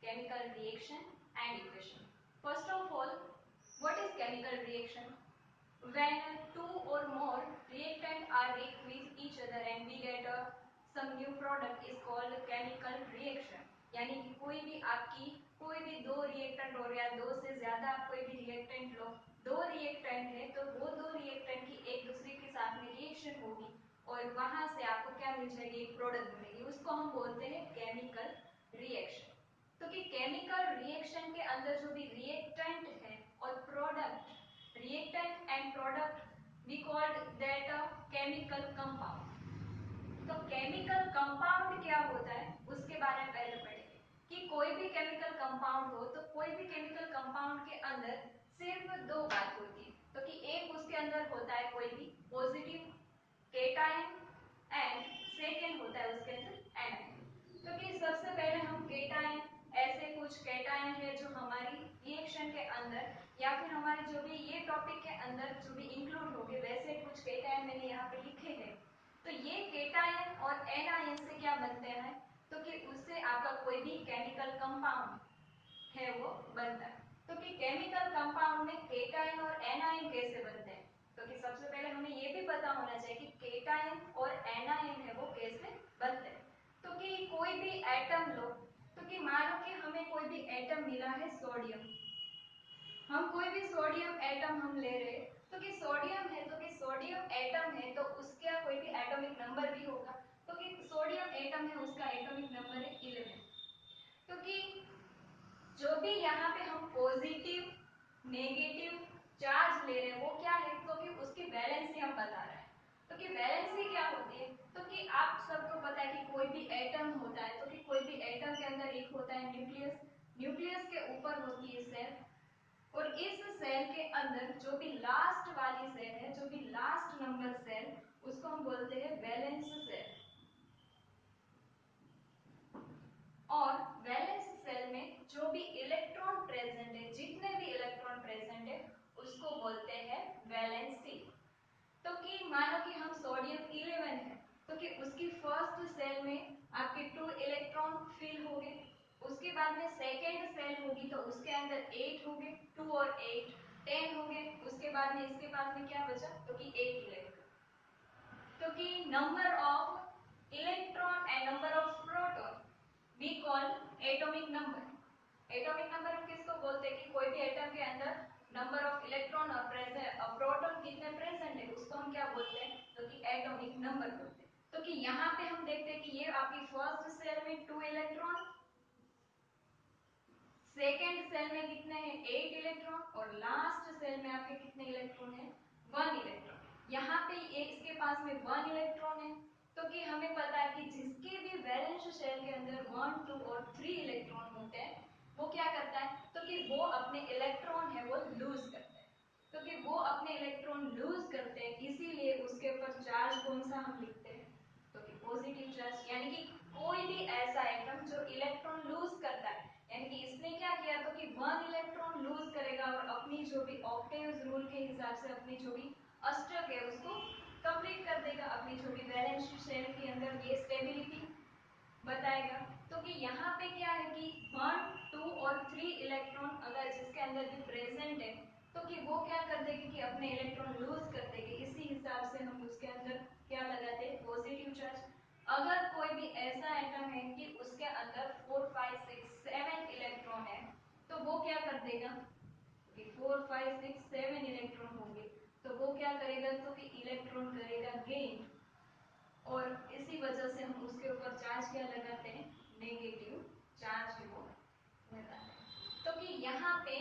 chemical reaction and equation. First of all, what is chemical reaction? When two or more reactant are react with each other and we get some new product is called chemical reaction. यानी कि कोई भी आपकी कोई भी दो reactant और या दो से ज्यादा आप कोई भी रिएक्टेंट लो, दो रिएक्टेंट है तो वो दो रिएक्टेंट की एक दूसरे के साथ में रिएक्शन होगी और वहां से आपको क्या मिल जाएगी, एक प्रोडक्ट मिलेगी, उसको हम बोलते हैं केमिकल रिएक्शन। तो कि केमिकल रिएक्शन के अंदर जो भी रिएक्टेंट है और product, reactant and product we called that a chemical compound. तो chemical compound क्या होता है उसके बारे में पहले पढ़ेंगे कि कोई भी chemical compound हो तो कोई भी chemical compound के अंदर सिर्फ दो बात होती है, तो कि एक उसके अंदर होता है कोई भी पॉजिटिव केटायन एंड सेकेंड होता है उसके अंदर एनायन। तो कि सबसे पहले हम केटायन, ऐसे कुछ केटायन है जो हमारी रिएक्शन के अंदर या फिर हमारे जो भी ये टॉपिक के अंदर जो भी इंक्लूड होंगे वैसे कुछ केटायन मैंने यहाँ पे लिखे हैं। तो ये केटायन और एनायन से क्या बनते हैं, तो कि उससे आपका कोई भी केमिकल कंपाउंड है वो बनता है। तो कि केमिकल कंपाउंड में केटायन और एनायन कैसे बनते हैं, तो कि सबसे पहले हमें ये भी पता होना चाहिए कि केटायन और एनायन है वो कैसे बनते हैं। तो कि कोई भी एटम लो, तो कि मान लो कि हमें कोई भी एटम मिला है सोडियम, हम कोई भी सोडियम एटम हम ले रहे हैं, तो कि सोडियम है तो कि सोडियम एटम है तो उसका कोई भी एटॉमिक नंबर भी होगा, तो कि सोडियम एटम है उसका एटॉमिक नंबर है 11। तो कि जो भी यहाँ पे हम पॉजिटिव नेगेटिव चार्ज ले रहे हैं वो क्या है, तो कि उसकी वैलेंसी हम बता रहे हैं। तो कि वैलेंसी क्या होती है, तो कि आप सबको पता है कि कोई भी एटम होता है, तो कि कोई भी एटम के अंदर एक होता है न्यूक्लियस, न्यूक्लियस के ऊपर होती है सेल, और इस सेल के अंदर जो भी लास्ट वाली सेल है, जो भी लास्ट नंबर सेल, उसको हम बोलते हैं वैलेंस सेल। और वैलेंस सेल में जो भी इलेक्ट्रॉन प्रेजेंट है, जितने भी इलेक्ट्रॉन प्रेजेंट है उसको बोलते हैं वैलेंसी। तो कि मानो कि हम सोडियम 11 है, तो कि उसकी फर्स्ट सेल में आपके 2 इलेक्ट्रॉन फिल हो गए, उसके बाद में सेकेंड सेल होगी तो उसके अंदर 8 हो गए, 2 और 8 10 हो गए, उसके बाद में इसके बाद में क्या बचा, तो कि 1 इलेक्ट्रॉन। तो कि number of electron and number of proton we call atomic number. Atomic number हम किसको बोलते हैं कि कोई भी एटम के अंदर नंबर ऑफ इलेक्ट्रॉन और प्रोटॉन कितने प्रेजेंट है उसको हम क्या बोलते हैं, तो कि एटॉमिक नंबर बोलते हैं। तो कि यहाँ पे हम देखते हैं कि ये आपकी फर्स्ट सेल में 2 इलेक्ट्रॉन, सेकेंड सेल में कितने हैं 8 इलेक्ट्रॉन, और लास्ट सेल में आपके कितने इलेक्ट्रॉन है 1 इलेक्ट्रॉन। यहाँ पे ये इसके पास में 1 इलेक्ट्रॉन है, तो कि हमें पता है कि जिसके भी वैलेंस शेल के अंदर 1, 2 और 3 इलेक्ट्रॉन होते हैं वो क्या करता है, तो कि वो अपने इलेक्ट्रॉन है वो लूज करता है। तो कि वो अपने इलेक्ट्रॉन लूज करते हैं, इसीलिए उसके ऊपर चार्ज कौन सा हम लिखते हैं, तो कि पॉजिटिव चार्ज। यानी कि कोई भी ऐसा एटम जो इलेक्ट्रॉन लूज करता है, यानी कि इसने क्या किया, तो कि 1 इलेक्ट्रॉन लूज करेगा और अपनी जो भी ऑक्टेव्स रूल के हिसाब से अपनी जो भी अष्टक है उसको कंप्लीट कर देगा, अपनी जो भी वैलेंस शेल के अंदर ये स्टेबिलिटी बताएगा। तो कि यहाँ पे क्या है कि 1, 2 और 3 इलेक्ट्रॉन अगर जिसके अंदर भी प्रेजेंट है, तो कि वो क्या कर देगी कि अपने इलेक्ट्रॉन लूज कर देगी, इसी हिसाब से हम उसके अंदर क्या लगाते हैं पॉजिटिव चार्ज। अगर कोई भी ऐसा एटम है कि उसके अंदर 4, 5, 6, 7 इलेक्ट्रॉन है, तो वो क्या कर देगा कि 4, 5, 6, 7 इलेक्ट्रॉन होंगे, तो वो क्या करेगा, तो कि इलेक्ट्रॉन करेगा गेन, और इसी वजह से हम उसके ऊपर चार्ज क्या लगाते हैं, नेगेटिव चार्ज है वो लगाते हैं। तो कि यहाँ पे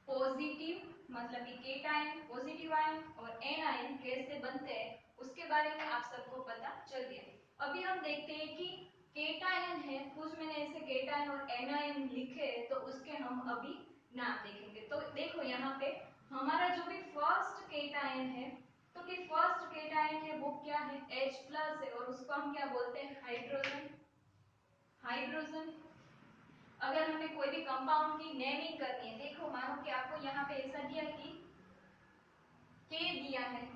पॉजिटिव मतलब कि केटायन, पॉजिटिव आयन और एनायन कैसे बनते हैं उसके बारे में आप सबको पता चल गया। अभी हम देखते हैं कि केटायन है, कुछ मैंने ऐसे केटायन और एनायन लिखे तो उसके हम अभी नाम देखेंगे। तो देखो यहाँ पे हमारा जो भी फर्स्ट केटायन है, तो कि फर्स्ट केटायन है वो क्या है H+ है, और उसको हम क्या बोलते हैं हाइड्रोजन। हाइड्रोजन अगर हमें कोई भी कंपाउंड की नेमिंग करनी है, देखो मानो कि आपको यहाँ पे ऐसा दिया कि K दिया है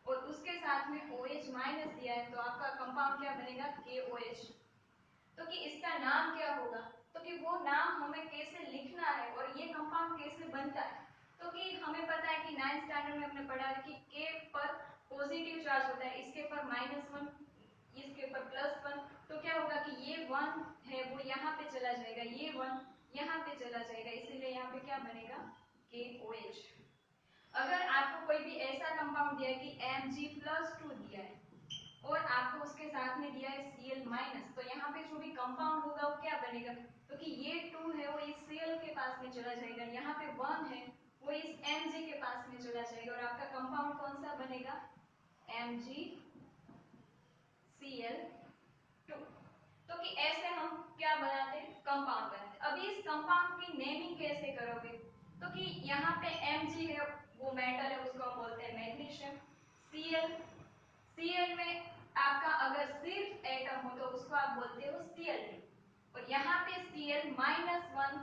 और उसके साथ में OH- दिया है, तो आपका कंपाउंड क्या बनेगा KOH। तो कि इसका नाम क्या होगा, तो कि वो नाम हमें कैसे लिखना है और ये कंपाउंड कैसे बनता है। तो कि हमें पता है कि 9th स्टैंडर्ड में हमने पढ़ा है कि K पर पॉजिटिव चार्ज होता है, इसके पर -1, इसके ऊपर +1, तो क्या होगा कि ये 1 है वो यहाँ पे चला जाएगा, ये 1 यहाँ पे चला जाएगा, इसीलिए यहाँ पे क्या बनेगा KOH। अगर आपको कोई भी ऐसा कंपाउंड दिया है कि Mg+2 दिया है और आपको उसके साथ में दिया है Cl-, तो यहाँ पे जो भी कंपाउंड होगा वो क्या बनेगा, तो कि ये 2 है वो इस Cl के पास में चला जाएगा, यहाँ पे 1 है वो इस Mg के पास में चला जाएगा और आपका कंपाउंड कौन सा बनेगा MgCl2। तो कि ऐसे हम क्या बनाते हैं कंपाउंड बनाते हैं। अभी इस कंपाउंड की नेमिंग कैसे करोगे, तो कि यहाँ पे Mg है वो मेटल है उसको हम बोलते हैं मैग्नीशियम। Cl में आपका अगर सिर्फ एटम हो तो उसको आप बोलते हो Cl2 और यहाँ पे Cl-1,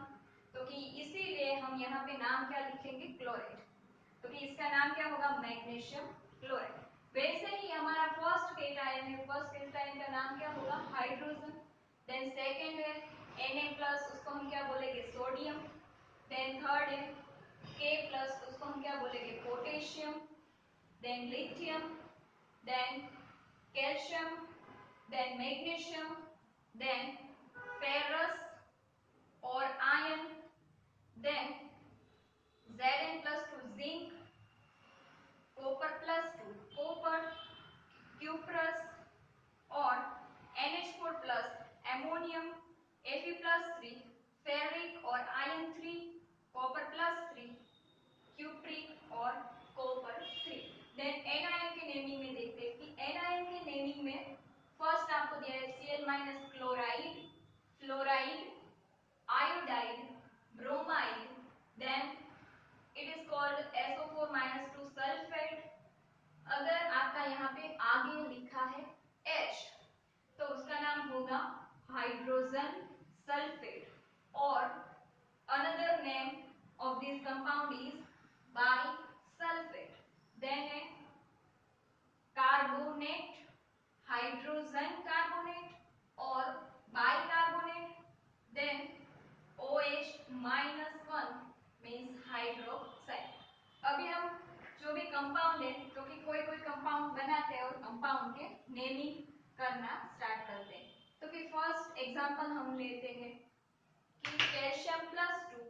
तो कि इसीलिए हम यहाँ पे नाम क्या लिखेंगे क्लोराइड, तो कि इसका नाम क्या होगा मैग्नीशियम क्लोराइड। वैसे ही हमारा फर्स्ट केटायन है, फर्स्ट केटायन का नाम क्या होगा हाइड्रोजन। देन सेकंड है Na+, उसको हम क्या बोलेंगे सोडियम। देन थर्ड है K+, उसको हम क्या बोलेंगे potassium. Then lithium, then calcium, then magnesium, then ferrous और iron, then Zn+2 zinc, Copper+2 copper, cuprous और NH4+ एमोनियम, Fe+3 फेरिक और आयरन 3, Copper+3 क्यूप्रिक और कॉपर 3। देन एनायन के नेमिंग में देखते हैं कि एनायन के नेमिंग में फर्स्ट आपको दिया है Cl- chloride, fluoride, iodide, bromide, then it is called SO4- sulphate. अगर आपका यहाँ पे आगे लिखा है H तो उसका नाम होगा हाइड्रोजन सल्फेट और another name of this compound is bisulphate. Then है कार्बोनेट, हाइड्रोजन कार्बोनेट और bicarbonate. Then OH-1 means hydroxide. अभी हम जो भी कंपाउंड है जो कि कोई कंपाउंड बनाते हैं और कंपाउंड के नेमिंग करना स्टार्ट करते हैं। तो कि फर्स्ट एग्जांपल हम लेते हैं कि कैल्शियम+2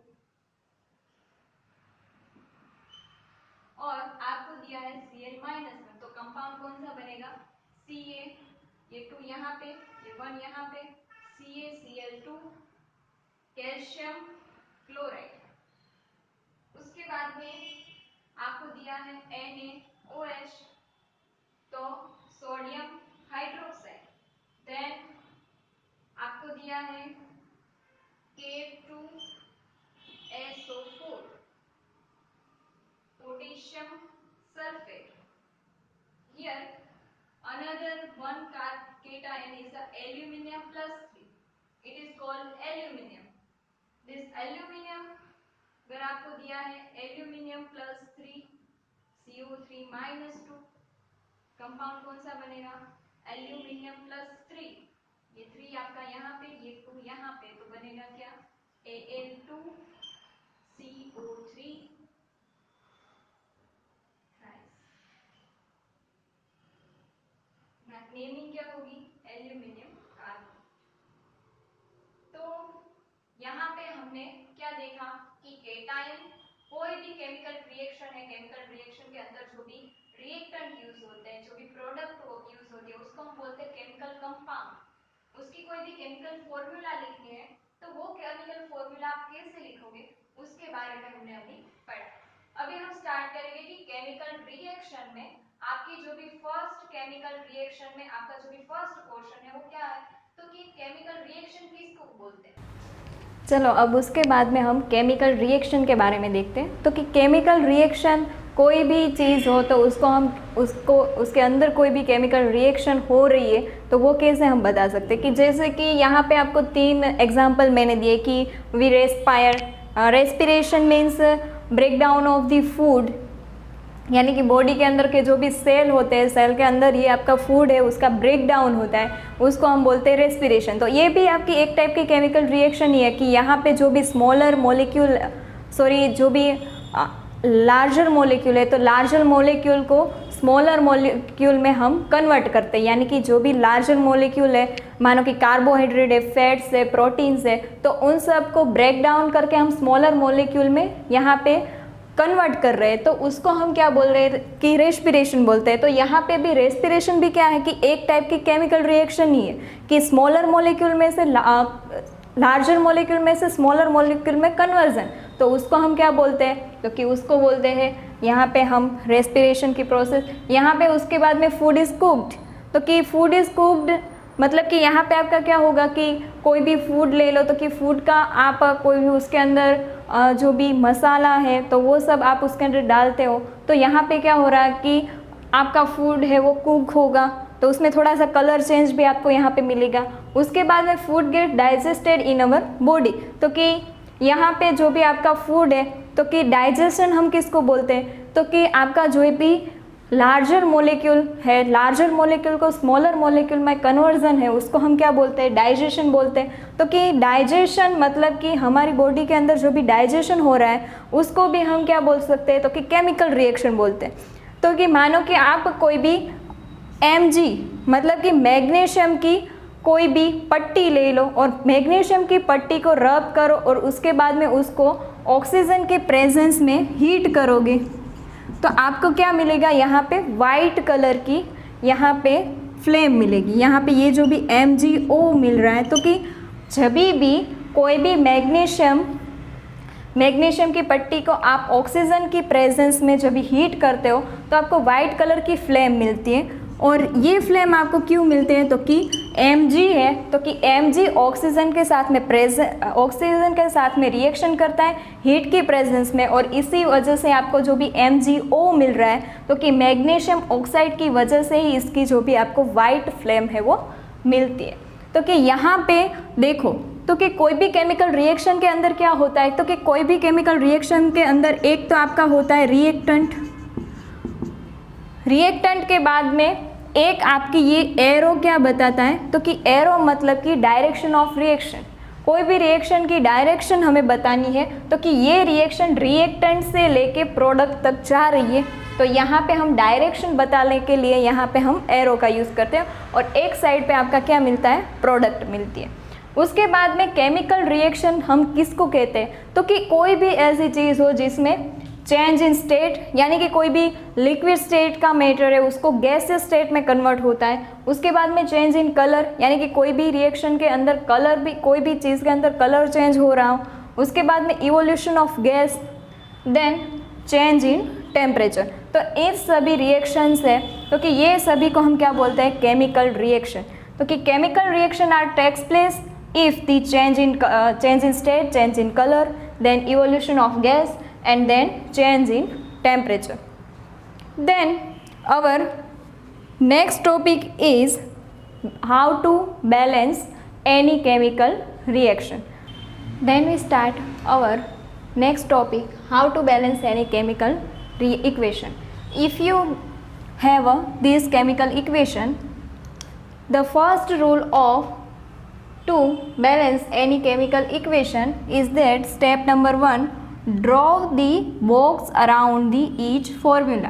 और आपको दिया है Cl-1, तो कंपाउंड कौन सा बनेगा Ca, ये 2 यहाँ पे, ये 1 यहाँ पे, CaCl2 कैल्शियम क्लोराइड। उसके बाद में आपको दिया है NaOH, तो सोडियम हाइड्रोक्साइड। देन आपको दिया है K2SO4 potassium sulfate. Here another one cation is the aluminium+3. It is called aluminium. This aluminium अगर आपको दिया है aluminium+3 CO3-2, कंपाउंड कौन सा बनेगा aluminium+3, ये 3 आपका यहाँ पे, ये 2 यहाँ पे, तो बनेगा क्या Al2CO3 नेमिंग क्या होगी एल्यूमिनियम कार्बोनेट। तो यहाँ पे हमने क्या देखा कि केटायन कोई भी केमिकल रिएक्शन है, केमिकल रिएक्शन के अंदर जो भी रिएक्टेंट यूज होते हैं, जो भी प्रोडक्ट यूज होती है उसको हम बोलते हैं केमिकल कंपाउंड। उसकी कोई भी केमिकल फॉर्मूला लिखनी है तो वो केमिकल फॉर्मूला आप कैसे लिखोगे उसके बारे में हमने अभी पढ़ा। अभी हम स्टार्ट करेंगे कि केमिकल रिएक्शन में आपकी जो भी फर्स्ट केमिकल रिएक्शन में आपका जो भी फर्स्ट क्वेश्चन है वो क्या है, तो कि केमिकल रिएक्शन किसको बोलते हैं। चलो अब उसके बाद में हम केमिकल रिएक्शन के बारे में देखते हैं। तो कि केमिकल रिएक्शन कोई भी चीज़ हो तो उसको उसके अंदर कोई भी केमिकल रिएक्शन हो रही है तो वो कैसे हम बता सकते हैं कि जैसे कि यहाँ पे आपको 3 एग्जांपल मैंने दिए कि we respire, respiration means breakdown of the food, यानी कि बॉडी के अंदर के जो भी सेल होते हैं, सेल के अंदर ये आपका फूड है उसका ब्रेक डाउन होता है, उसको हम बोलते हैं रेस्पिरेशन। तो ये भी आपकी एक टाइप की केमिकल रिएक्शन ही है कि यहाँ पे जो भी स्मॉलर मॉलिक्यूल जो भी लार्जर मॉलिक्यूल है, तो लार्जर मॉलिक्यूल को स्मॉलर मॉलिक्यूल में हम कन्वर्ट करते हैं। यानी कि जो भी लार्जर मॉलिक्यूल है, मानो कि कार्बोहाइड्रेट है, फैट्स है, प्रोटीन्स है, तो उन सब को ब्रेक डाउन करके हम स्मॉलर मॉलिक्यूल में यहाँ पे कन्वर्ट कर रहे हैं, तो उसको हम क्या बोल रहे हैं कि रेस्पिरेशन बोलते हैं। तो यहाँ पे भी रेस्पिरेशन भी क्या है कि एक टाइप की केमिकल रिएक्शन ही है कि स्मॉलर मॉलिक्यूल में से लार्जर मॉलिक्यूल में से स्मॉलर मॉलिक्यूल में कन्वर्जन, तो उसको हम क्या बोलते हैं, तो कि उसको बोलते हैं यहाँ पे हम रेस्पिरेशन की प्रोसेस। यहाँ पे उसके बाद में फूड इज़ कुक्ड, तो कि फूड इज़ कुक्ड मतलब कि यहाँ पे आपका क्या होगा कि कोई भी फूड ले लो, तो कि फूड का आप कोई भी उसके अंदर जो भी मसाला है तो वो सब आप उसके अंदर डालते हो, तो यहाँ पे क्या हो रहा है कि आपका फूड है वो कुक होगा, तो उसमें थोड़ा सा कलर चेंज भी आपको यहाँ पे मिलेगा। उसके बाद में food gate digested in our body, तो कि यहाँ पे जो भी आपका फूड है, तो कि डाइजेशन हम किसको बोलते हैं, तो कि आपका जो भी लार्जर मॉलिक्यूल है, लार्जर मॉलिक्यूल को स्मॉलर मॉलिक्यूल में कन्वर्जन है, उसको हम क्या बोलते हैं, डाइजेशन बोलते हैं। तो कि डाइजेशन मतलब कि हमारी बॉडी के अंदर जो भी डाइजेशन हो रहा है उसको भी हम क्या बोल सकते हैं, तो कि केमिकल रिएक्शन बोलते हैं। तो कि मानो कि आप कोई भी Mg मतलब कि मैग्नीशियम की कोई भी पट्टी ले लो और मैग्नीशियम की पट्टी को रब करो और उसके बाद में उसको ऑक्सीजन के प्रेजेंस में हीट करोगे, तो आपको क्या मिलेगा, यहाँ पे वाइट कलर की यहाँ पे फ्लेम मिलेगी। यहाँ पे ये जो भी MgO मिल रहा है, तो कि जब भी कोई भी मैग्नीशियम की पट्टी को आप ऑक्सीजन की प्रेजेंस में जब हीट करते हो तो आपको वाइट कलर की फ्लेम मिलती है। और ये फ्लेम आपको क्यों मिलते हैं, तो कि Mg है, तो कि Mg ऑक्सीजन के साथ में रिएक्शन करता है हीट की प्रेजेंस में, और इसी वजह से आपको जो भी MgO मिल रहा है, तो कि मैग्नीशियम ऑक्साइड की वजह से ही इसकी जो भी आपको वाइट फ्लेम है वो मिलती है। तो कि यहाँ पे देखो, तो कि कोई भी केमिकल रिएक्शन के अंदर क्या होता है, तो कि कोई भी केमिकल रिएक्शन के अंदर एक तो आपका होता है रिएक्टेंट के बाद में एक आपकी ये एरो क्या बताता है, तो कि एरो मतलब कि डायरेक्शन ऑफ रिएक्शन। कोई भी रिएक्शन की डायरेक्शन हमें बतानी है, तो कि ये रिएक्शन रिएक्टेंट से लेके प्रोडक्ट तक जा रही है, तो यहाँ पे हम डायरेक्शन बताने के लिए यहाँ पे हम एरो का यूज़ करते हैं, और एक साइड पे आपका क्या मिलता है, प्रोडक्ट मिलती है। उसके बाद में केमिकल रिएक्शन हम किसको कहते हैं, तो कि कोई भी ऐसी चीज़ हो जिसमें चेंज इन स्टेट, यानी कि कोई भी लिक्विड स्टेट का मैटर है उसको गैसियस स्टेट में कन्वर्ट होता है। उसके बाद में चेंज इन कलर, यानी कि कोई भी रिएक्शन के अंदर कलर भी, कोई भी चीज़ के अंदर कलर चेंज हो रहा हो। उसके बाद में evolution of gas, then change in temperature. तो इस सभी रिएक्शंस है, तो कि ये सभी को हम क्या बोलते हैं, केमिकल रिएक्शन। तो कि chemical reaction are takes place if the change in state, change in color, then evolution of gas, and then change in temperature. Then our next topic is how to balance any chemical reaction. Then we start our next topic, how to balance any chemical equation. If you have this chemical equation, the first rule of to balance any chemical equation is that step number 1, draw the box around the each formula।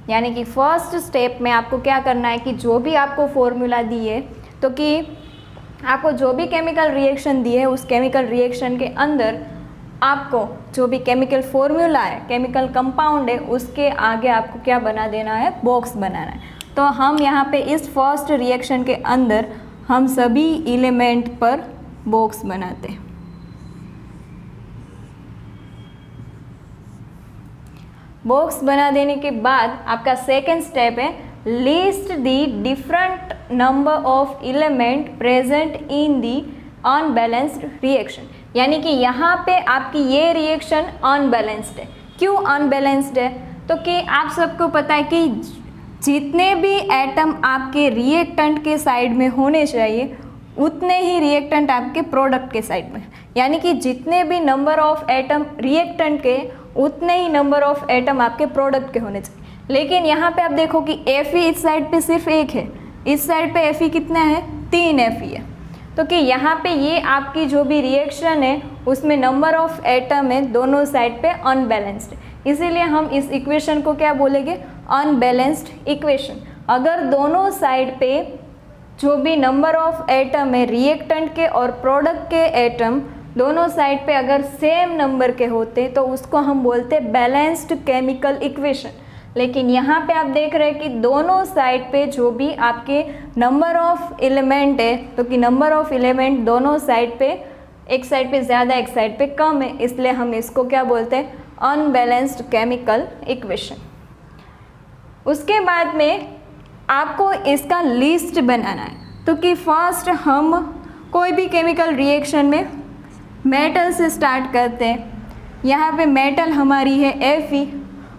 यानी कि first step में आपको क्या करना है कि जो भी आपको फॉर्मूला दी है, तो कि आपको जो भी केमिकल रिएक्शन दी है उस केमिकल रिएक्शन के अंदर आपको जो भी केमिकल फॉर्मूला है, केमिकल कंपाउंड है, उसके आगे आपको क्या बना देना है, बॉक्स बनाना है। तो हम यहाँ पे इस फर्स्ट रिएक्शन के अंदर हम सभी एलिमेंट पर बॉक्स बनाते हैं। बॉक्स बना देने के बाद आपका सेकेंड स्टेप है, list the different number of element present in the unbalanced reaction. यानी कि यहाँ पे आपकी ये रिएक्शन अनबैलेंस्ड है। क्यों अनबैलेंस्ड है, तो कि आप सबको पता है कि जितने भी एटम आपके रिएक्टेंट के साइड में होने चाहिए उतने ही रिएक्टेंट आपके प्रोडक्ट के साइड में, यानी कि जितने भी नंबर ऑफ एटम रिएक्टेंट के उतने ही नंबर ऑफ एटम आपके प्रोडक्ट के होने चाहिए। लेकिन यहाँ पे आप देखो कि Fe इस साइड पे सिर्फ एक है, इस साइड पे Fe कितना है, 3 Fe है। तो कि यहाँ पे ये आपकी जो भी रिएक्शन है उसमें नंबर ऑफ एटम है दोनों साइड पे अनबैलेंस्ड है, इसीलिए हम इस इक्वेशन को क्या बोलेंगे, अनबैलेंस्ड इक्वेशन। अगर दोनों साइड पे जो भी नंबर ऑफ एटम है रिएक्टेंट के और प्रोडक्ट के एटम दोनों साइड पे अगर सेम नंबर के होते तो उसको हम बोलते बैलेंस्ड केमिकल इक्वेशन। लेकिन यहाँ पे आप देख रहे हैं कि दोनों साइड पे जो भी आपके नंबर ऑफ एलिमेंट है, तो कि नंबर ऑफ एलिमेंट दोनों साइड पे, एक साइड पे ज़्यादा एक साइड पे कम है, इसलिए हम इसको क्या बोलते हैं, अनबैलेंस्ड केमिकल इक्वेशन। उसके बाद में आपको इसका लिस्ट बनाना है। तो कि फर्स्ट हम कोई भी केमिकल रिएक्शन में मेटल से स्टार्ट करते हैं। यहाँ पे मेटल हमारी है Fe।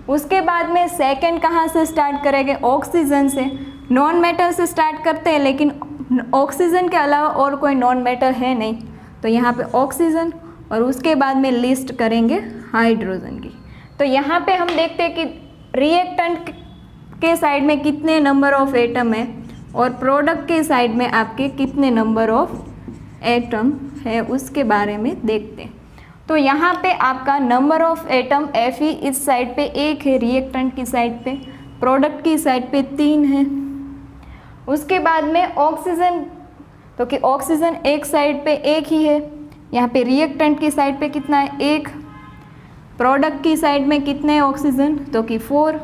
उसके बाद में सेकंड कहाँ से स्टार्ट करेंगे, ऑक्सीजन से। नॉन मेटल से स्टार्ट करते हैं, लेकिन ऑक्सीजन के अलावा और कोई नॉन मेटल है नहीं, तो यहाँ पे ऑक्सीजन, और उसके बाद में लिस्ट करेंगे हाइड्रोजन की। तो यहाँ पे हम देखते हैं कि रिएक्टेंट के साइड में कितने नंबर ऑफ एटम है और प्रोडक्ट के साइड में आपके कितने नंबर ऑफ एटम है, उसके बारे में देखते हैं। तो यहाँ पे आपका नंबर ऑफ एटम Fe इस साइड पे 1 है, रिएक्टेंट की साइड पे, प्रोडक्ट की साइड पे 3 है। उसके बाद में ऑक्सीजन, तो कि ऑक्सीजन एक साइड पे 1 ही है, यहाँ पे रिएक्टेंट की साइड पे कितना है, 1, प्रोडक्ट की साइड में कितने हैं ऑक्सीजन, तो कि 4।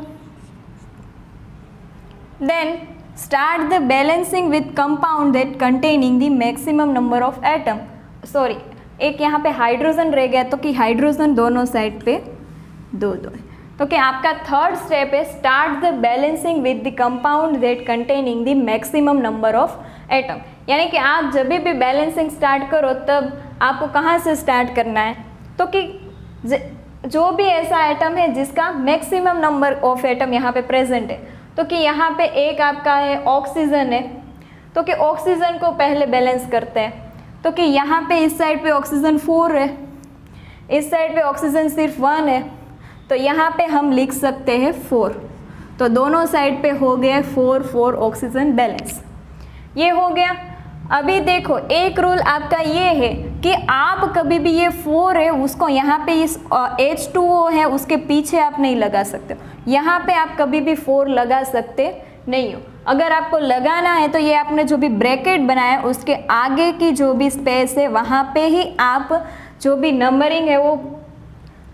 Then start the balancing with compound that containing the maximum number of atom. Sorry, एक यहाँ पे हाइड्रोजन रह गया, तो कि हाइड्रोजन दोनों साइड पे 2-2 है। तो कि आपका थर्ड स्टेप है start the balancing with the compound that containing the maximum number of atom. यानी कि आप जब भी बैलेंसिंग स्टार्ट करो तब आपको कहाँ से स्टार्ट करना है, तो कि जो भी ऐसा एटम है जिसका मैक्सिमम नंबर ऑफ एटम यहाँ पे प्रेजेंट है। तो कि यहाँ पे एक आपका है ऑक्सीजन है, तो कि ऑक्सीजन को पहले बैलेंस करते हैं। तो कि यहाँ पे इस साइड पे ऑक्सीजन 4 है, इस साइड पे ऑक्सीजन सिर्फ 1 है, तो यहाँ पे हम लिख सकते हैं 4। तो दोनों साइड पे हो गया 4-4 ऑक्सीजन बैलेंस, ये हो गया। अभी देखो एक रूल आपका ये है कि आप कभी भी ये 4 है उसको यहाँ पे इस H2O है उसके पीछे आप नहीं लगा सकते हो, यहाँ पे आप कभी भी 4 लगा सकते नहीं हो। अगर आपको लगाना है तो ये आपने जो भी ब्रैकेट बनाया उसके आगे की जो भी स्पेस है वहाँ पे ही आप जो भी नंबरिंग है वो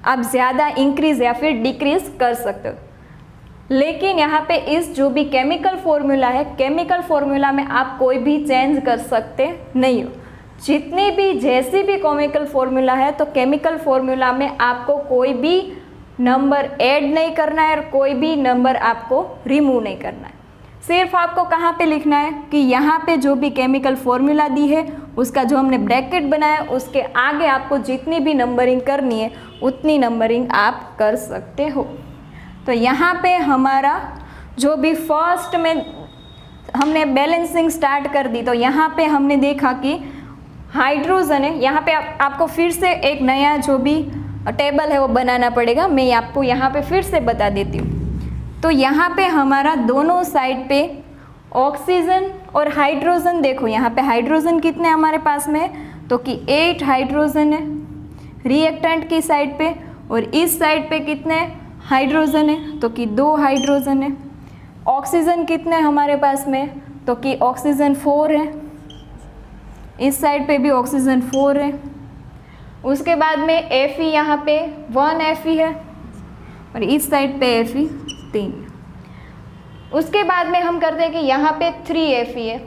आप ज़्यादा इंक्रीज या फिर डिक्रीज कर सकते हो। लेकिन यहाँ पे इस जो भी केमिकल फॉर्मूला है, केमिकल फॉर्मूला में आप कोई भी चेंज कर सकते नहीं हो। जितनी भी जैसी भी केमिकल फॉर्मूला है तो केमिकल फॉर्मूला में आपको कोई भी नंबर ऐड नहीं करना है और कोई भी नंबर आपको रिमूव नहीं करना है। सिर्फ आपको कहाँ पे लिखना है कि यहाँ पे जो भी केमिकल फॉर्मूला दी है उसका जो हमने ब्रैकेट बनाया उसके आगे आपको जितनी भी नंबरिंग करनी है उतनी नंबरिंग आप कर सकते हो। तो यहाँ पे हमारा जो भी फर्स्ट में हमने बैलेंसिंग स्टार्ट कर दी, तो यहाँ पे हमने देखा कि हाइड्रोजन है। यहाँ पे आपको फिर से एक नया जो भी टेबल है वो बनाना पड़ेगा, मैं आपको यहाँ पे फिर से बता देती हूँ। तो यहाँ पे हमारा दोनों साइड पे ऑक्सीजन और हाइड्रोजन, देखो यहाँ पे हाइड्रोजन कितने हमारे पास में है, तो कि 8 हाइड्रोजन है रिएक्टेंट की साइड पे, और इस साइड पे कितने हाइड्रोजन है, तो कि 2 हाइड्रोजन है। ऑक्सीजन कितने हमारे पास में, तो कि ऑक्सीजन 4 है, इस साइड पे भी ऑक्सीजन 4 है। उसके बाद में Fe यहाँ पे 1 Fe है और इस साइड पे Fe 3। उसके बाद में हम करते हैं कि यहाँ पे 3 Fe है,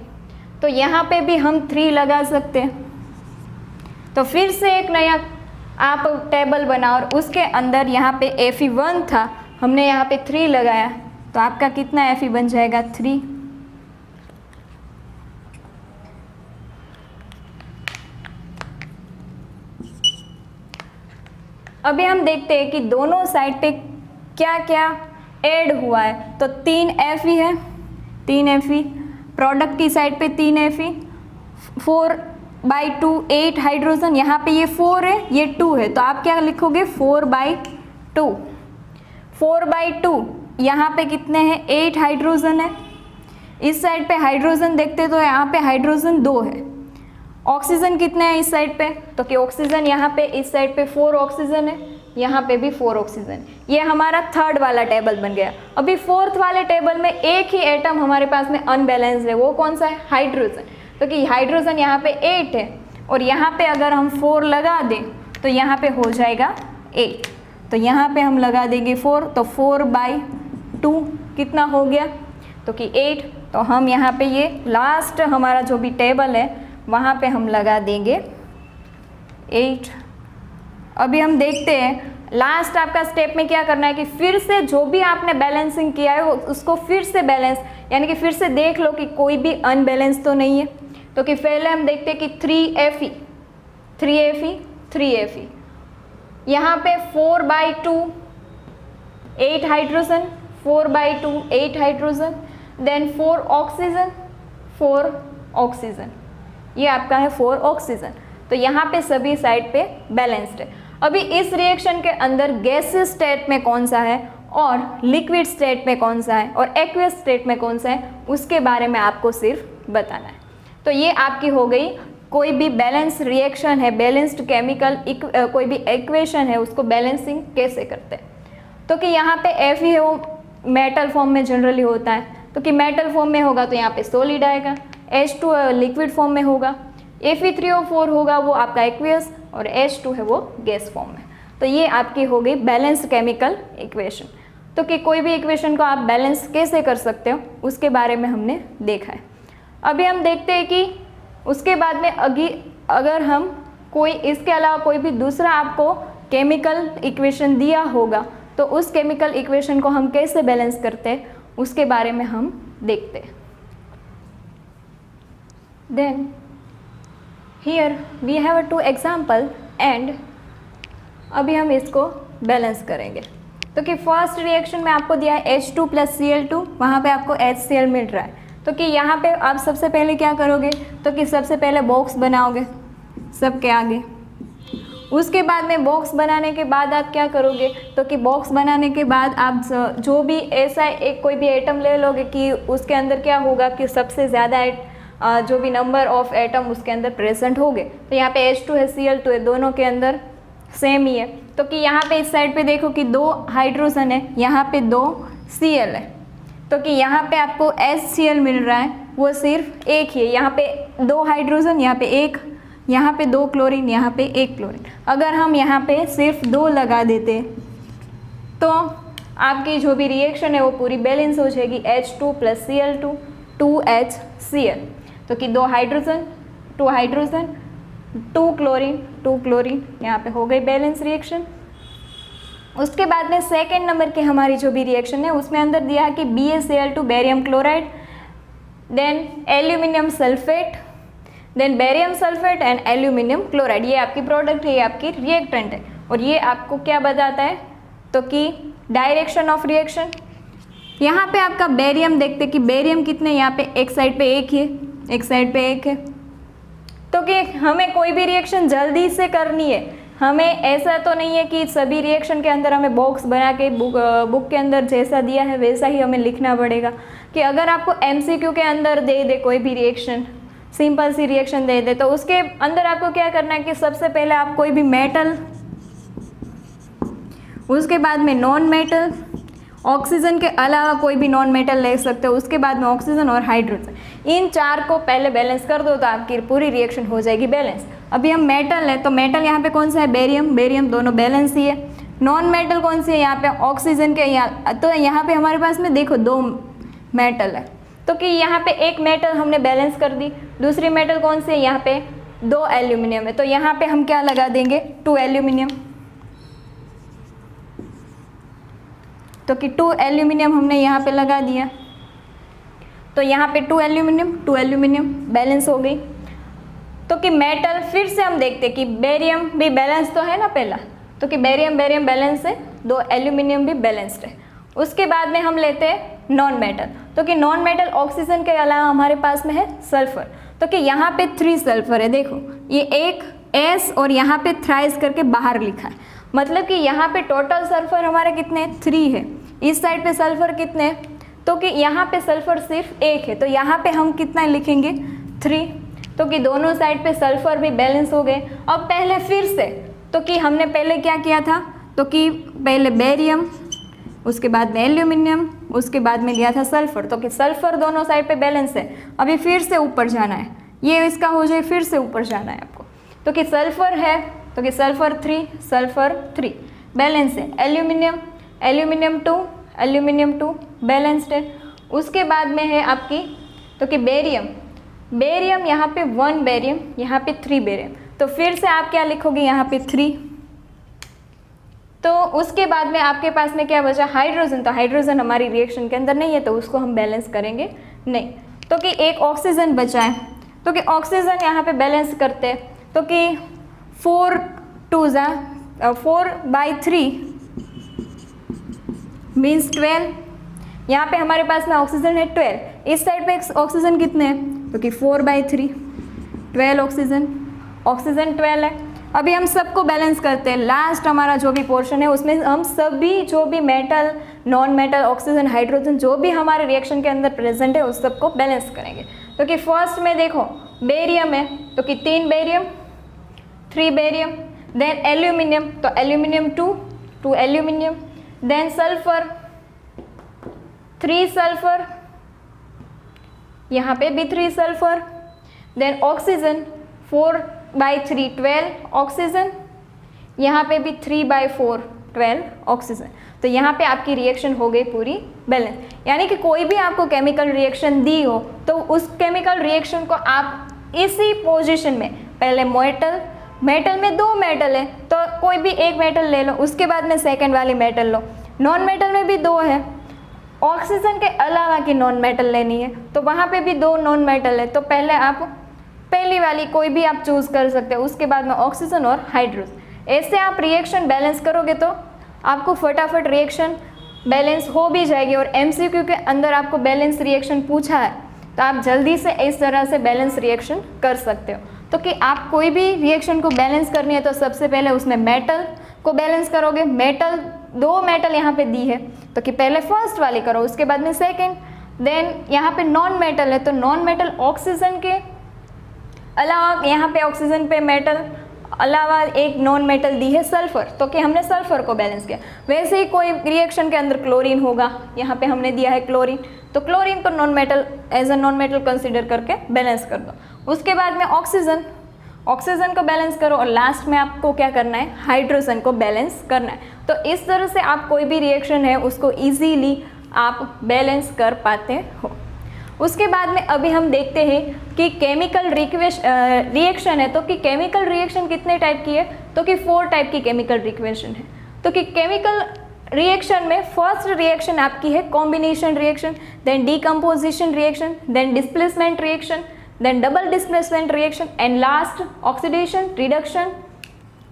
तो यहाँ पे भी हम 3 लगा सकते हैं। तो फिर से एक नया आप टेबल बनाओ और उसके अंदर यहाँ पे Fe1 था, हमने यहाँ पे 3 लगाया, तो आपका कितना Fe बन जाएगा 3। अभी हम देखते हैं कि दोनों साइड पे क्या क्या ऐड हुआ है। तो 3 Fe है, 3 Fe, प्रोडक्ट की साइड पे 3 Fe, 4/2 8 हाइड्रोजन, यहाँ पे ये 4 है ये 2 है, तो आप क्या लिखोगे 4/2। 4/2 यहाँ पे कितने हैं, 8 हाइड्रोजन है। इस साइड पे हाइड्रोजन देखते तो यहाँ पे हाइड्रोजन 2 है। ऑक्सीजन कितने हैं इस साइड पे, तो कि ऑक्सीजन यहाँ पे इस साइड पे 4 ऑक्सीजन है, यहाँ पे भी 4 ऑक्सीजन। ये हमारा थर्ड वाला टेबल बन गया। अभी फोर्थ वाले टेबल में एक ही एटम हमारे पास में अनबैलेंस्ड है, वो कौन सा है, हाइड्रोजन। तो कि हाइड्रोजन यहाँ पे 8 है और यहाँ पे अगर हम 4 लगा दें तो यहाँ पे हो जाएगा 8। तो यहाँ पे हम लगा देंगे 4, तो 4/2 कितना हो गया, तो कि 8। तो हम यहाँ पे ये लास्ट हमारा जो भी टेबल है वहाँ पे हम लगा देंगे 8। अभी हम देखते हैं लास्ट आपका स्टेप में क्या करना है कि फिर से जो भी आपने बैलेंसिंग किया है वो उसको फिर से बैलेंस, यानी कि फिर से देख लो कि कोई भी अनबैलेंस तो नहीं है। तो कि पहले हम देखते हैं कि 3Fe 3Fe 3Fe, यहाँ पे 4/2 8 hydrogen, 4/2 8 hydrogen, then 4 oxygen 4 oxygen, ये आपका है 4 ऑक्सीजन। तो यहाँ पे सभी साइड पे बैलेंस्ड है। अभी इस रिएक्शन के अंदर गैसियस स्टेट में कौन सा है और लिक्विड स्टेट में कौन सा है और एक्वियस स्टेट में कौन सा है, उसके बारे में आपको सिर्फ बताना है। तो ये आपकी हो गई कोई भी बैलेंस रिएक्शन है, बैलेंस्ड केमिकल कोई भी इक्वेशन है, उसको बैलेंसिंग कैसे करते हैं। तो कि यहाँ पे Fe है वो मेटल फॉर्म में जनरली होता है, तो कि मेटल फॉर्म में होगा तो यहाँ पे सॉलिड आएगा। H2 लिक्विड फॉर्म में होगा, Fe3O4 होगा वो आपका एक्वियस और H2 है वो गैस फॉर्म में। तो ये आपकी हो गई बैलेंस्ड केमिकल इक्वेशन। तो कि कोई भी इक्वेशन को आप बैलेंस कैसे कर सकते हो उसके बारे में हमने देखा है। अभी हम देखते हैं कि उसके बाद में अगर हम कोई इसके अलावा कोई भी दूसरा आपको केमिकल इक्वेशन दिया होगा तो उस केमिकल इक्वेशन को हम कैसे बैलेंस करते हैं उसके बारे में हम देखते हैं। Then here we have 2 example and अभी हम इसको बैलेंस करेंगे। तो कि फर्स्ट रिएक्शन में आपको दिया है H2 + Cl2, वहाँ पे आपको HCl मिल रहा है। तो कि यहाँ पे आप सबसे पहले क्या करोगे, तो कि सबसे पहले बॉक्स बनाओगे सबके आगे। उसके बाद में बॉक्स बनाने के बाद आप क्या करोगे, तो कि बॉक्स बनाने के बाद आप जो भी ऐसा एक कोई भी एटम ले लोगे कि उसके अंदर क्या होगा कि सबसे ज़्यादा जो भी नंबर ऑफ एटम उसके अंदर प्रेजेंट होंगे। तो यहाँ पे H2 है Cl2 है, दोनों के अंदर सेम ही है। तो कि यहाँ पे इस साइड पे देखो कि 2 हाइड्रोजन है, यहाँ पे 2 Cl है। तो कि यहाँ पे आपको HCl मिल रहा है वो सिर्फ एक ही है, यहाँ पे 2 हाइड्रोजन, यहाँ पे 1, यहाँ पे 2 क्लोरीन, यहाँ पे 1 क्लोरीन। अगर हम यहाँ पे सिर्फ 2 लगा देते तो आपकी जो भी रिएक्शन है वो पूरी बैलेंस हो जाएगी। H2 + Cl2 2HCl। तो कि 2 हाइड्रोजन 2 हाइड्रोजन 2 क्लोरीन 2 क्लोरीन, यहाँ पे हो गई बैलेंस रिएक्शन। उसके बाद में सेकेंड नंबर की हमारी जो भी रिएक्शन है उसमें अंदर दिया है कि BaCl2 barium chloride, then aluminium sulphate, then barium sulphate and aluminium chloride. ये आपकी प्रोडक्ट है, ये आपकी रिएक्टेंट है। और ये आपको क्या बताता है, तो कि डायरेक्शन ऑफ रिएक्शन। यहाँ पे आपका बेरियम देखते कि बेरियम कितने, यहाँ पे एक साइड पे 1 है, एक साइड पे 1 है। तो कि हमें कोई भी रिएक्शन जल्दी से करनी है, हमें ऐसा तो नहीं है कि सभी रिएक्शन के अंदर हमें बॉक्स बना के बुक के अंदर जैसा दिया है वैसा ही हमें लिखना पड़ेगा। कि अगर आपको MCQ के अंदर दे दे कोई भी रिएक्शन, सिंपल सी रिएक्शन दे दे, तो उसके अंदर आपको क्या करना है कि सबसे पहले आप कोई भी मेटल, उसके बाद में नॉन मेटल, ऑक्सीजन के अलावा कोई भी नॉन मेटल ले सकते हो, उसके बाद में ऑक्सीजन और हाइड्रोजन, इन 4 को पहले बैलेंस कर दो तो आपकी पूरी रिएक्शन हो जाएगी बैलेंस। अभी हम मेटल है तो मेटल यहाँ पे कौन सा है, बेरियम, बेरियम दोनों बैलेंस ही है। नॉन मेटल कौन सी है, यहाँ पे ऑक्सीजन के, यहाँ तो यहाँ पे हमारे पास में देखो 2 मेटल है। तो कि यहाँ पे एक मेटल हमने बैलेंस कर दी, दूसरी मेटल कौन सी है, यहाँ पे 2 एल्यूमिनियम है। तो यहाँ पे हम क्या लगा देंगे, 2 एल्यूमिनियम। तो कि 2 एल्यूमिनियम हमने यहाँ पे लगा दिया, तो यहाँ पे 2 एल्यूमिनियम बैलेंस हो गई। तो कि मेटल फिर से हम देखते कि बेरियम भी बैलेंस तो है ना पहला, तो कि बेरियम बैलेंस है, 2 एल्यूमिनियम भी बैलेंस्ड है। उसके बाद में हम लेते हैं नॉन मेटल। तो कि नॉन मेटल ऑक्सीजन के अलावा हमारे पास में है सल्फर। तो कि यहाँ पे 3 सल्फर है, देखो ये एक S और यहाँ पे थ्राइस करके बाहर लिखा है, मतलब कि यहाँ पे टोटल सल्फर हमारे कितने 3 है। इस साइड पे सल्फर कितने हैं, तो कि यहाँ पे सल्फर सिर्फ एक है, तो यहाँ पे हम कितना लिखेंगे 3, तो कि दोनों साइड पे सल्फर भी बैलेंस हो गए। अब पहले फिर से, तो कि हमने पहले क्या किया था, तो कि पहले बेरियम, उसके बाद में एल्यूमिनियम, उसके बाद में लिया था सल्फर, तो कि सल्फर दोनों साइड पे बैलेंस है। अभी फिर से ऊपर जाना है, ये इसका हो जाए, फिर से ऊपर जाना है आपको, तो कि सल्फर है, तो कि सल्फर 3 बैलेंस है। एल्यूमिनियम 2 बैलेंस्ड है। उसके बाद में है आपकी, तो कि बेरियम यहाँ पे 1 बेरियम, यहाँ पे 3 बेरियम, तो फिर से आप क्या लिखोगे यहाँ पे 3। तो उसके बाद में आपके पास में क्या बचा, हाइड्रोजन, तो हाइड्रोजन हमारी रिएक्शन के अंदर नहीं है, तो उसको हम बैलेंस करेंगे नहीं। तो कि एक ऑक्सीजन बचा है, तो कि ऑक्सीजन यहाँ पे बैलेंस करते हैं, तो कि 4/3 मीन्स 12। यहाँ पे हमारे पास में ऑक्सीजन है 12, इस साइड पे ऑक्सीजन कितने हैं, तो कि 4/3 12 ऑक्सीजन 12 है। अभी हम सबको बैलेंस करते हैं, लास्ट हमारा जो भी पोर्शन है उसमें हम सभी जो भी metal, non metal, oxygen, hydrogen जो भी हमारे रिएक्शन के अंदर प्रेजेंट है उस सबको बैलेंस करेंगे। तो कि फर्स्ट में देखो बेरियम है, तो कि 3 बेरियम, देन एल्यूमिनियम, तो aluminium 2 aluminium, then sulphur 3 sulphur, यहाँ पे भी 3 सल्फर, देन ऑक्सीजन 4/3 12 ऑक्सीजन, यहाँ पे भी 3/4 12 ऑक्सीजन। तो यहाँ पे आपकी रिएक्शन हो गई पूरी बैलेंस। यानी कि कोई भी आपको केमिकल रिएक्शन दी हो तो उस केमिकल रिएक्शन को आप इसी पोजीशन में, पहले मेटल में 2 मेटल है तो कोई भी एक मेटल ले लो, उसके बाद में सेकेंड वाली मेटल लो। नॉन मेटल में भी 2 है, ऑक्सीजन के अलावा की नॉन मेटल लेनी है तो वहाँ पे भी 2 नॉन मेटल है, तो पहले आप पहली वाली कोई भी आप चूज़ कर सकते हो, उसके बाद में ऑक्सीजन और हाइड्रोजन। ऐसे आप रिएक्शन बैलेंस करोगे तो आपको फटाफट रिएक्शन बैलेंस हो भी जाएगी। और एमसीक्यू के अंदर आपको बैलेंस रिएक्शन पूछा है तो आप जल्दी से इस तरह से बैलेंस रिएक्शन कर सकते हो। तो कि आप कोई भी रिएक्शन को बैलेंस करनी है तो सबसे पहले उसमें मेटल को बैलेंस करोगे। 2 मेटल यहाँ पे दी है तो कि पहले फर्स्ट वाली करो, उसके बाद में सेकेंड। देन यहाँ पे नॉन मेटल है तो नॉन मेटल ऑक्सीजन के अलावा, यहाँ पे ऑक्सीजन पे मेटल अलावा एक नॉन मेटल दी है सल्फर, तो कि हमने सल्फर को बैलेंस किया। वैसे ही कोई रिएक्शन के अंदर क्लोरीन होगा, यहाँ पे हमने दिया है क्लोरीन, तो क्लोरीन को non metal as a non metal consider करके बैलेंस कर दो। उसके बाद में ऑक्सीजन को बैलेंस करो और लास्ट में आपको क्या करना है, हाइड्रोजन को बैलेंस करना है। तो इस तरह से आप कोई भी रिएक्शन है उसको ईजीली आप बैलेंस कर पाते हो। उसके बाद में अभी हम देखते हैं कि केमिकल रिएक्शन है, तो कि केमिकल रिएक्शन कितने टाइप की है, तो कि 4 टाइप की केमिकल रिएक्शन है। तो कि केमिकल रिएक्शन में फर्स्ट रिएक्शन आपकी है combination reaction, then decomposition reaction, then displacement reaction, then double displacement reaction and last oxidation reduction,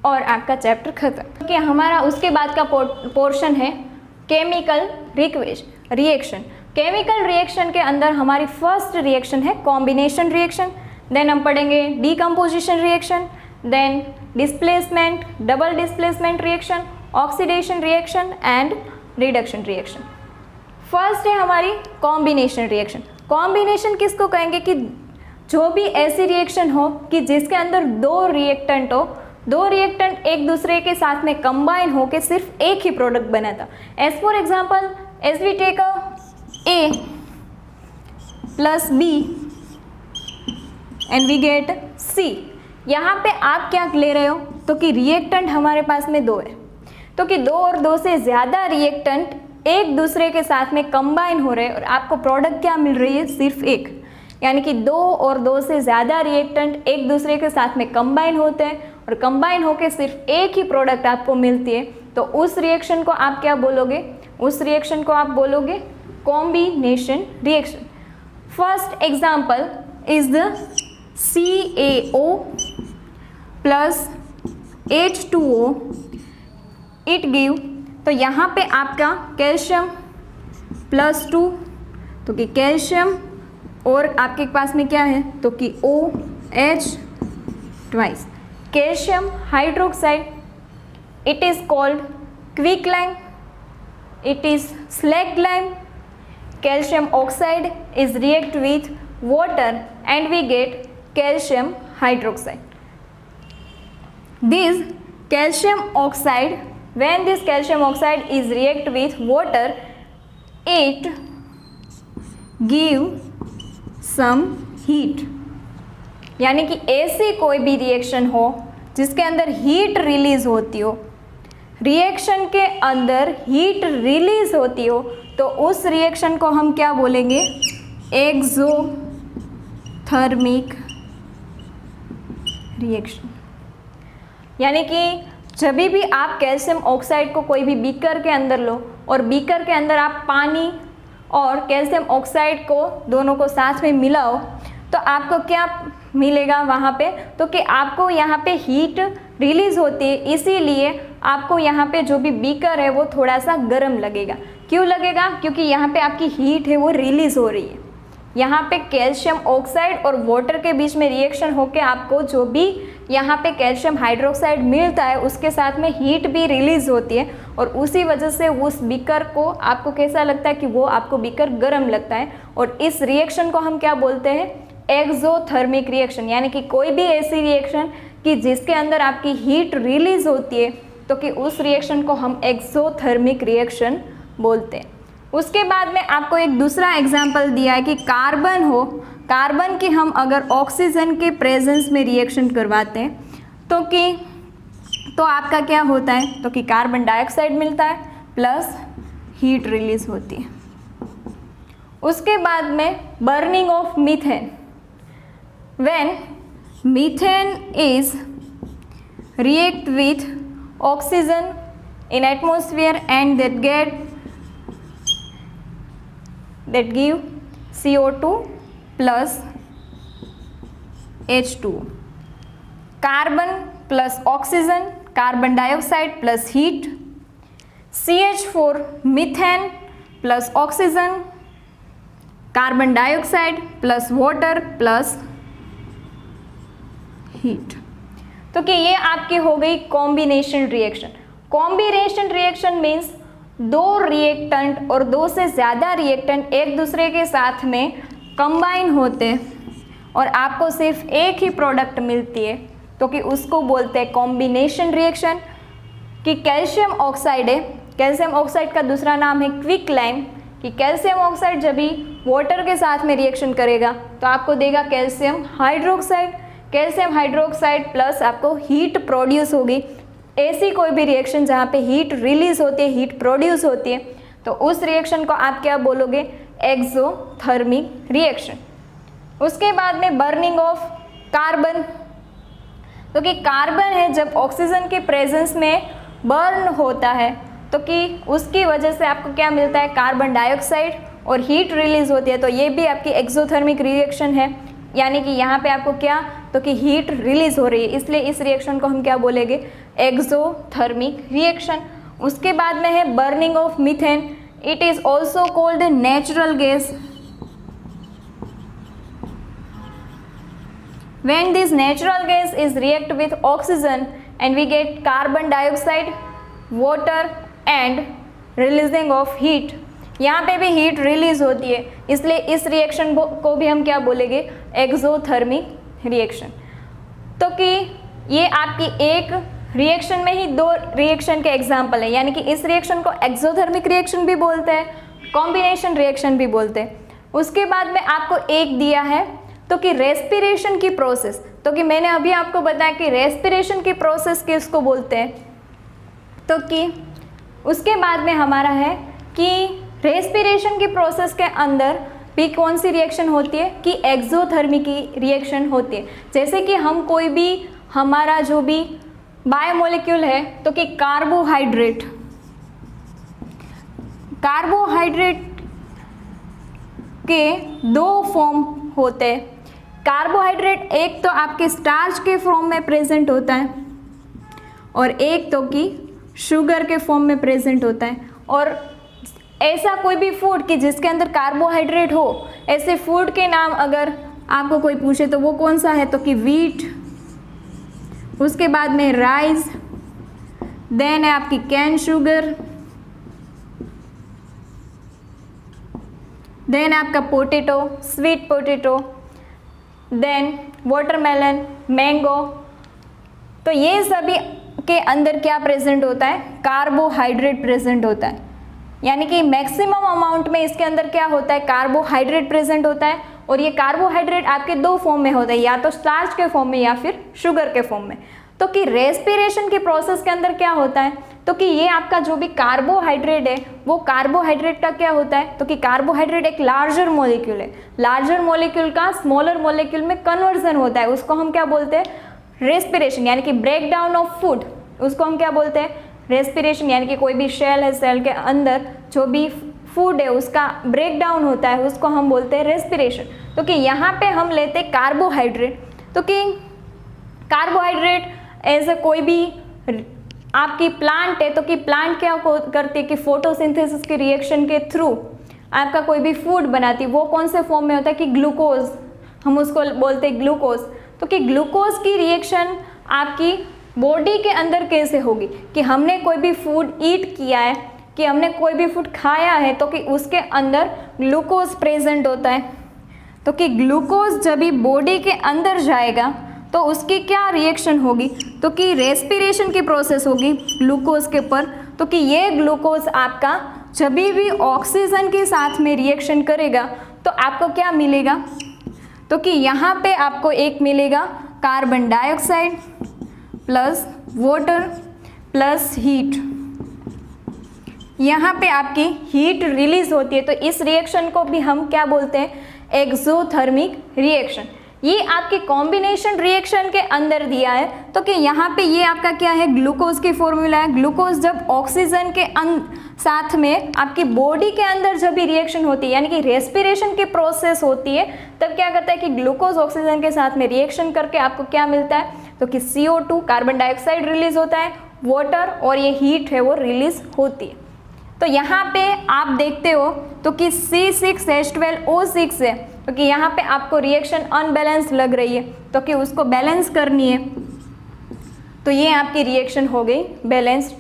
और आपका चैप्टर खत्म। कि हमारा उसके बाद का पोर्शन है केमिकल रिएक्शन। केमिकल रिएक्शन के अंदर हमारी फर्स्ट रिएक्शन है कॉम्बिनेशन रिएक्शन, देन हम पढ़ेंगे decomposition reaction, then displacement, double displacement reaction, oxidation reaction and reduction reaction. First है हमारी कॉम्बिनेशन रिएक्शन। कॉम्बिनेशन किसको कहेंगे कि जो भी ऐसी रिएक्शन हो कि जिसके अंदर 2 रिएक्टेंट हो, 2 रिएक्टेंट एक दूसरे के साथ में कंबाइन हो के सिर्फ एक ही प्रोडक्ट बनाता। As for example as we take A plus B and we get C। यहाँ पे आप क्या ले रहे हो, तो कि रिएक्टेंट हमारे पास में 2 है, तो कि 2 और 2 से ज़्यादा रिएक्टेंट एक दूसरे के साथ में कंबाइन हो रहे हैं और आपको प्रोडक्ट क्या मिल रही है, सिर्फ एक। यानी कि 2 और 2 से ज़्यादा रिएक्टेंट एक दूसरे के साथ में कंबाइन होते हैं और कंबाइन होकर सिर्फ एक ही प्रोडक्ट आपको मिलती है, तो उस रिएक्शन को आप क्या बोलोगे, उस रिएक्शन को आप बोलोगे combination reaction. First example is the CaO plus H2O it give, तो यहाँ पे आपका कैल्शियम +2, तो कि कैल्शियम और आपके पास में क्या है, तो कि OH twice calcium hydroxide, it is called quicklime it is slacked lime. Calcium oxide is react with water and we get calcium hydroxide. This calcium oxide, when this calcium oxide is react with water, it give some heat. यानी कि ऐसी कोई भी reaction हो जिसके अंदर heat release होती हो, रिएक्शन के अंदर हीट रिलीज होती हो, तो उस रिएक्शन को हम क्या बोलेंगे? Exothermic reaction. यानी कि जब भी आप कैल्शियम ऑक्साइड को कोई भी बीकर के अंदर लो और बीकर के अंदर आप पानी और कैल्शियम ऑक्साइड को दोनों को साथ में मिलाओ, तो आपको क्या मिलेगा वहाँ पे? तो कि आपको यहाँ पे हीट रिलीज होती है, इसीलिए आपको यहाँ पे जो भी बीकर है वो थोड़ा सा गर्म लगेगा। क्यों लगेगा? क्योंकि यहाँ पे आपकी हीट है वो रिलीज हो रही है। यहाँ पे कैल्शियम ऑक्साइड और वाटर के बीच में रिएक्शन होके आपको जो भी यहाँ पे कैल्शियम हाइड्रोक्साइड मिलता है उसके साथ में हीट भी रिलीज होती है, और उसी वजह से उस बीकर को आपको कैसा लगता है कि वो आपको बीकर गर्म लगता है। और इस रिएक्शन को हम क्या बोलते हैं? Exothermic reaction. यानी कि कोई भी ऐसी रिएक्शन कि जिसके अंदर आपकी हीट रिलीज होती है, तो कि उस रिएक्शन को हम एक्सोथर्मिक रिएक्शन बोलते हैं। उसके बाद में आपको एक दूसरा एग्जाम्पल दिया है कि कार्बन हो, कार्बन की हम अगर ऑक्सीजन के प्रेजेंस में रिएक्शन करवाते हैं तो आपका क्या होता है? तो कि कार्बन डाइऑक्साइड मिलता है प्लस हीट रिलीज होती है। उसके बाद में burning of methane. When methane is react with oxygen in atmosphere and that give CO2 plus H2. Carbon plus oxygen, carbon dioxide plus heat, CH4 methane plus oxygen, carbon dioxide plus water plus heat. तो कि ये आपकी हो गई combination reaction. Combination reaction means दो reactant और दो से ज़्यादा रिएक्टेंट एक दूसरे के साथ में कंबाइन होते हैं और आपको सिर्फ एक ही प्रोडक्ट मिलती है, तो कि उसको बोलते हैं कॉम्बिनेशन रिएक्शन। कि कैल्शियम ऑक्साइड है, कैल्शियम ऑक्साइड का दूसरा नाम है क्विक लाइम। कि कैल्शियम ऑक्साइड जब भी वाटर के साथ में रिएक्शन करेगा तो आपको देगा calcium hydroxide. Calcium hydroxide plus आपको हीट प्रोड्यूस होगी। ऐसी कोई भी रिएक्शन जहाँ पे हीट रिलीज होती है, हीट प्रोड्यूस होती है, तो उस रिएक्शन को आप क्या बोलोगे? Exothermic reaction. उसके बाद में बर्निंग ऑफ कार्बन। तो कि कार्बन है जब ऑक्सीजन के प्रेजेंस में बर्न होता है, तो कि उसकी वजह से आपको क्या मिलता है? कार्बन डाइऑक्साइड और हीट रिलीज होती है। तो ये भी आपकी एक्सोथर्मिक रिएक्शन है। यानी कि यहाँ पे आपको क्या? तो कि हीट रिलीज हो रही है, इसलिए इस रिएक्शन को हम क्या बोलेंगे? Exothermic reaction. उसके बाद में है burning of methane. It is also called natural gas. When this natural gas is react with oxygen and we get carbon dioxide, water and releasing of heat, यहाँ पे भी हीट रिलीज होती है, इसलिए इस रिएक्शन को भी हम क्या बोलेंगे? Exothermic reaction. तो कि ये आपकी एक रिएक्शन में ही दो रिएक्शन के एग्जाम्पल है, यानी कि इस रिएक्शन को एक्सोथर्मिक रिएक्शन भी बोलते हैं, कॉम्बिनेशन रिएक्शन भी बोलते हैं। उसके बाद में आपको एक दिया है तो कि रेस्पिरेशन की प्रोसेस। तो कि मैंने अभी आपको बताया कि रेस्पिरेशन की प्रोसेस किसको बोलते हैं। तो कि उसके बाद में हमारा है कि रेस्पिरेशन की प्रोसेस के अंदर भी कौन सी रिएक्शन होती है? कि एक्सोथर्मिक की रिएक्शन होती है। जैसे कि हम कोई भी हमारा जो भी बायोमोलिक्यूल है, तो कि कार्बोहाइड्रेट के दो फॉर्म होते हैं। कार्बोहाइड्रेट एक तो आपके स्टार्च के फॉर्म में प्रेजेंट होता है और एक तो कि शुगर के फॉर्म में प्रेजेंट होता है। और ऐसा कोई भी फूड कि जिसके अंदर कार्बोहाइड्रेट हो, ऐसे फूड के नाम अगर आपको कोई पूछे तो वो कौन सा है? तो कि वीट, उसके बाद में राइस, देन है आपकी कैन शुगर, देन आपका potato, sweet potato, then watermelon, mango. तो ये सभी के अंदर क्या प्रेजेंट होता है? कार्बोहाइड्रेट प्रेजेंट होता है, यानी कि मैक्सिमम अमाउंट में इसके अंदर क्या होता है? कार्बोहाइड्रेट प्रेजेंट होता है। और ये कार्बोहाइड्रेट आपके दो फॉर्म में होता है, या तो स्टार्च के फॉर्म में या फिर शुगर के फॉर्म में। तो कि रेस्पिरेशन के प्रोसेस के अंदर क्या होता है? तो कि ये आपका जो भी कार्बोहाइड्रेट है वो कार्बोहाइड्रेट का क्या होता है? तो कि कार्बोहाइड्रेट एक लार्जर मॉलिक्यूल है, लार्जर मॉलिक्यूल का स्मॉलर मॉलिक्यूल में कन्वर्जन होता है, उसको हम क्या बोलते हैं? रेस्पिरेशन, यानी कि ब्रेक डाउन ऑफ फूड, उसको हम क्या बोलते हैं? रेस्पिरेशन। यानी कि कोई भी सेल है, सेल के अंदर जो भी फूड है उसका ब्रेक डाउन होता है, उसको हम बोलते हैं रेस्पिरेशन। तो कि यहाँ पे हम लेते हैं कार्बोहाइड्रेट। तो कि कार्बोहाइड्रेट एज ए कोई भी आपकी प्लांट है, तो कि प्लांट क्या करती है कि फोटोसिंथेसिस के रिएक्शन के थ्रू आपका कोई भी फूड बनाती है, वो कौन से फॉर्म में होता है? कि ग्लूकोज, हम उसको बोलते हैं ग्लूकोज। तो कि ग्लूकोज की रिएक्शन आपकी बॉडी के अंदर कैसे होगी? कि हमने कोई भी फूड ईट किया है, कि हमने कोई भी फूड खाया है, तो कि उसके अंदर ग्लूकोज प्रेजेंट होता है। तो कि ग्लूकोज जब भी बॉडी के अंदर जाएगा तो उसकी क्या रिएक्शन होगी? तो कि रेस्पिरेशन की प्रोसेस होगी ग्लूकोज के ऊपर। तो कि ये ग्लूकोज आपका जब भी ऑक्सीजन के साथ में रिएक्शन करेगा तो आपको क्या मिलेगा? तो कि यहाँ पे आपको एक मिलेगा carbon dioxide plus water plus heat. यहाँ पे आपकी हीट रिलीज होती है, तो इस रिएक्शन को भी हम क्या बोलते हैं? Exothermic reaction. ये आपके कॉम्बिनेशन रिएक्शन के अंदर दिया है। तो कि यहाँ पे ये आपका क्या है? ग्लूकोज की फॉर्मूला है। ग्लूकोज जब ऑक्सीजन के साथ में आपकी बॉडी के अंदर जब भी रिएक्शन होती है, यानी कि रेस्पिरेशन की प्रोसेस होती है, तब क्या करता है कि ग्लूकोज ऑक्सीजन के साथ में रिएक्शन करके आपको क्या मिलता है? तो कि CO2 कार्बन डाइऑक्साइड रिलीज होता है, वाटर और ये हीट है वो रिलीज होती है। तो यहाँ पे आप देखते हो तो कि C6H12O6 है, तो कि यहाँ पे आपको रिएक्शन अनबैलेंस लग रही है, तो कि उसको बैलेंस करनी है। तो ये आपकी रिएक्शन हो गई बैलेंस्ड।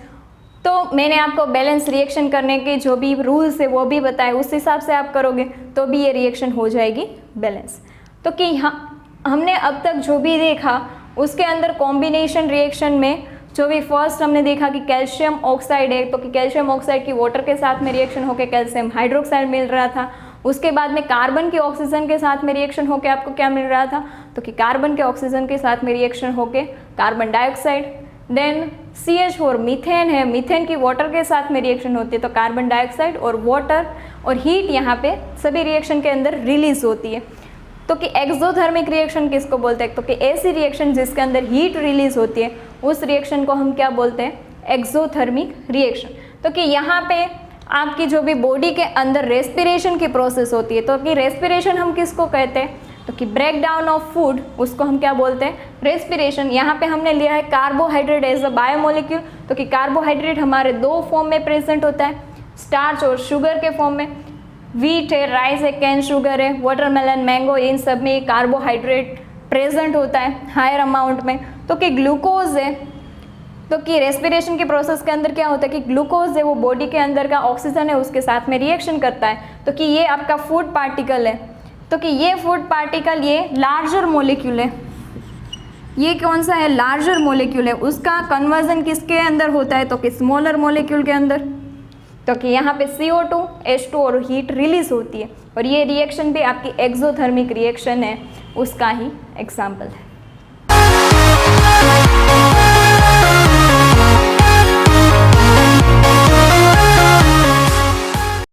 तो मैंने आपको बैलेंस रिएक्शन करने के जो भी रूल्स है वो भी बताए, उस हिसाब से आप करोगे तो भी ये रिएक्शन हो जाएगी बैलेंस। तो कि हमने अब तक जो भी देखा उसके अंदर कॉम्बिनेशन रिएक्शन में जो भी फर्स्ट हमने देखा कि कैल्शियम ऑक्साइड है, तो कि कैल्शियम ऑक्साइड की वाटर के साथ में रिएक्शन होकर कैल्शियम हाइड्रोक्साइड मिल रहा था। उसके बाद में कार्बन की ऑक्सीजन के साथ में रिएक्शन होकर आपको क्या मिल रहा था? तो कि कार्बन के ऑक्सीजन के साथ में रिएक्शन होकर carbon dioxide. Then CH4 methane है, मीथेन की वाटर के साथ में रिएक्शन होती है, तो कार्बन डाइऑक्साइड और वाटर और हीट यहाँ पे सभी रिएक्शन के अंदर रिलीज होती है। तो कि एक्सोथर्मिक रिएक्शन किसको बोलते हैं? तो कि ऐसी रिएक्शन जिसके अंदर हीट रिलीज होती है उस रिएक्शन को हम क्या बोलते हैं? Exothermic reaction. तो कि यहाँ पे आपकी जो भी बॉडी के अंदर रेस्पिरेशन की प्रोसेस होती है, तो कि रेस्पिरेशन हम किसको कहते हैं? तो कि ब्रेक डाउन ऑफ फूड, उसको हम क्या बोलते हैं? रेस्पिरेशन। यहाँ पे हमने लिया है कार्बोहाइड्रेट एज अ बायोमोलिक्यूल। तो कि कार्बोहाइड्रेट हमारे दो फॉर्म में प्रेजेंट होता है, स्टार्च और शुगर के फॉर्म में। व्हीट है, राइस है, कैन शुगर है, वाटरमेलन, मैंगो, इन सब में कार्बोहाइड्रेट प्रेजेंट होता है हायर अमाउंट में। तो कि ग्लूकोज है, तो कि रेस्पिरेशन के प्रोसेस के अंदर क्या होता है कि ग्लूकोज है वो बॉडी के अंदर का ऑक्सीजन है उसके साथ में रिएक्शन करता है। तो कि ये आपका फूड पार्टिकल है, तो कि ये फूड पार्टिकल ये लार्जर मॉलिक्यूल है। ये कौन सा है? लार्जर मॉलिक्यूल है। उसका कन्वर्जन किसके अंदर होता है? तो कि स्मॉलर मॉलिक्यूल के अंदर। तो कि यहाँ पे CO2, H2 और हीट रिलीज होती है, और ये रिएक्शन भी आपकी एक्सोथर्मिक रिएक्शन है, उसका ही एग्जाम्पल है।